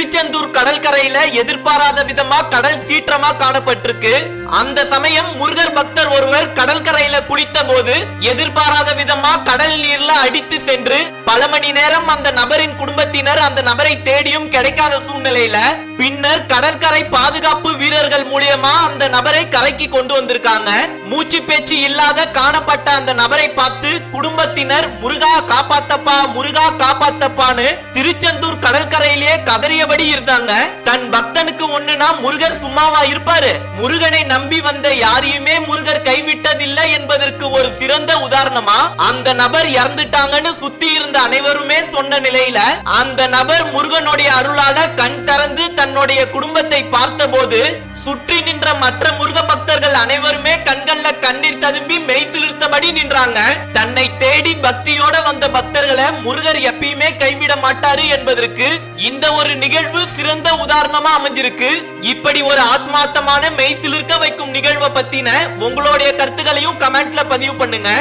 திருச்செந்தூர் கடற்கரையில எதிர்பாராத விதமா கடல் சீற்றமா காணப்பட்டிருக்கு. அந்த சமயம் முருகர் பக்தர் ஒருவர் கடற்கரையில குளித்த போது எதிர்பாராத விதமா கடல் நீர்ல அடித்து சென்று பல மணி நேரம் அந்த நபரின் குடும்பத்தினர் அந்த நபரை தேடியும் கிடைக்காத சூழ்நிலையில பின்னர் கடற்கரை பாதுகாப்பு வீரர்கள் மூலியமா அந்த நபரை கரைக்கு கொண்டு வந்திருக்காங்க. மூச்சு பேச்சு இல்லாத காணப்பட்ட அந்த நபரை பார்த்து குடும்பத்தினர் முருகா காப்பாத்தப்பா முருகா காப்பாத்தப்பான்னு திருச்செந்தூர் கடற்கரையிலேயே கதறியபடி இருந்தாங்க. தன் பக்தனுக்கு ஒண்ணுனா முருகர் சும்மாவா இருப்பாரு? முருகனை நம்பி வந்த யாரையுமே முருகர் கைவிட்டதில்லை என்பதற்கு ஒரு சிறந்த உதாரணமா அந்த நபர் இறந்துட்டாங்கன்னு சுத்தி இருந்த அனைவருமே சொன்ன நிலையில அந்த நபர் முருகனுடைய அருளால கண் திறந்து தன்னுடைய குடும்பத்தை பார்த்தபோது சுற்றி நின்ற மற்ற முருக பக்தர்கள் அனைவருமே கண்கள்ல கண்ணீர் ததும்பி மெய் சிலிர்த்தபடி நின்றாங்க. தன்னை தேடி பக்தியோட வந்த பக்தர்களை முருகர் எப்பயுமே கைவிட மாட்டாரு என்பதற்கு இந்த ஒரு நிகழ்வு சிறந்த உதாரணமா அமைஞ்சிருக்கு. இப்படி ஒரு ஆத்மார்த்தமான மெய் சிலிர்க்க வைக்கும் நிகழ்வை பத்தின உங்களுடைய கருத்துக்களையும் கமெண்ட்ல பதிவு பண்ணுங்க.